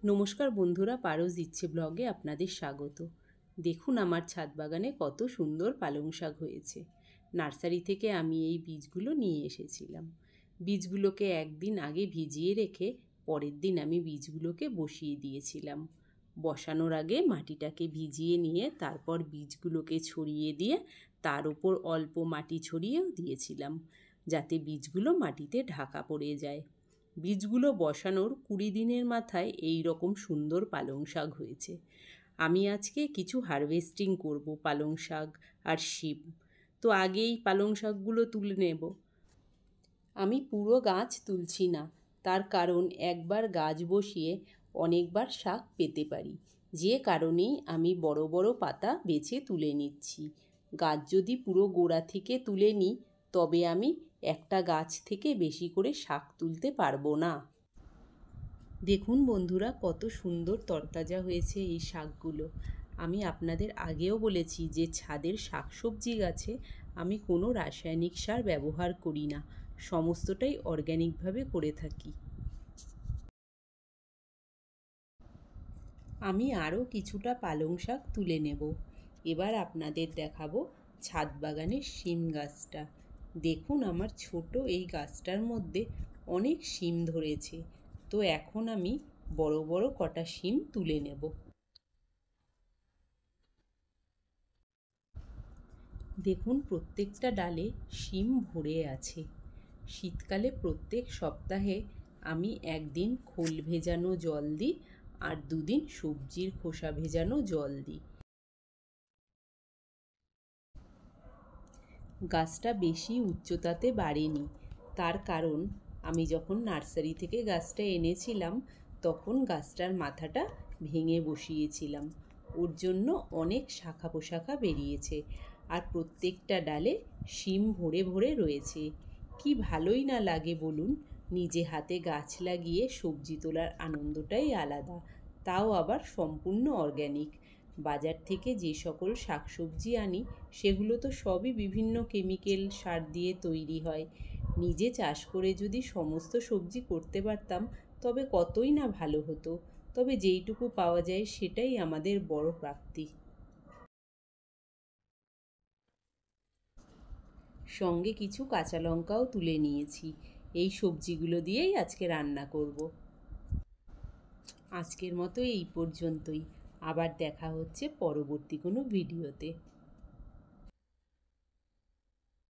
নমস্কার বন্ধুরা, পারস ইচ্ছে ব্লগে আপনাদের স্বাগত। দেখুন আমার ছাদ বাগানে কত সুন্দর পালং শাক হয়েছে। নার্সারি থেকে আমি এই বীজগুলো নিয়ে এসেছিলাম। বীজগুলোকে একদিন আগে ভিজিয়ে রেখে পরের দিন আমি বীজগুলোকে বসিয়ে দিয়েছিলাম। বসানোর আগে মাটিটাকে ভিজিয়ে নিয়ে তারপর বীজগুলোকে ছড়িয়ে দিয়ে তার উপর অল্প মাটি ছড়িয়েও দিয়েছিলাম, যাতে বীজগুলো মাটিতে ঢাকা পড়ে যায়। বীজগুলো বসানোর 20 দিনের মাথায় এই রকম সুন্দর পালং শাক হয়েছে। আমি আজকে কিছু হারভেস্টিং করব পালং শাক আর শিম। তো আগেই পালং শাকগুলো তুলে নেব। আমি পুরো গাছ তুলছি না, তার কারণ একবার গাছ বসিয়ে অনেকবার শাক পেতে পারি, যে কারণেই আমি বড় বড় পাতা বেছে তুলে নিচ্ছি। গাছ যদি পুরো গোড়া থেকে তুলে নিই তবে আমি একটা গাছ থেকে বেশি করে শাক তুলতে পারবো না। দেখুন বন্ধুরা, কত সুন্দর তরতাজা হয়েছে এই শাকগুলো। আমি আপনাদের আগেও বলেছি যে ছাদের শাকসবজি গাছে আমি কোনো রাসায়নিক সার ব্যবহার করি না, সমস্তটাই অর্গ্যানিকভাবে করে থাকি। আমি আরও কিছুটা পালং শাক তুলে নেব। এবার আপনাদের দেখাবো ছাদ বাগানের শিম গাছটা। দেখুন আমার ছোট এই গাছটার মধ্যে অনেক শিম ধরেছে। তো এখন আমি বড় বড় কটা শিম তুলে নেব। দেখুন প্রত্যেকটা ডালে শিম ভরে আছে। শীতকালে প্রত্যেক সপ্তাহে আমি একদিন খোল ভেজানো জল দিই আর দুদিন সবজির খোসা ভেজানো জল দিই। গাছটা বেশি উচ্চতাতে বাড়েনি, তার কারণ আমি যখন নার্সারি থেকে গাছটা এনেছিলাম তখন গাছটার মাথাটা ভেঙে বসিয়েছিলাম। ওর জন্য অনেক শাখা পোশাখা বেরিয়েছে আর প্রত্যেকটা ডালে শিম ভরে ভরে রয়েছে। কি ভালোই না লাগে বলুন, নিজে হাতে গাছ লাগিয়ে সবজি তোলার আনন্দটাই আলাদা, তাও আবার সম্পূর্ণ অর্গ্যানিক। বাজার থেকে যে সকল শাকসবজি আনি সেগুলো তো সবই বিভিন্ন কেমিক্যাল সার দিয়ে তৈরি হয়। নিজে চাষ করে যদি সমস্ত সবজি করতে পারতাম তবে কতই না ভালো হতো। তবে যেইটুকু পাওয়া যায় সেটাই আমাদের বড় প্রাপ্তি। সঙ্গে কিছু কাঁচা লঙ্কাও তুলে নিয়েছি। এই সবজিগুলো দিয়েই আজকে রান্না করব। আজকের মতো এই পর্যন্তই। আবার দেখা হচ্ছে পরবর্তী কোনো ভিডিওতে।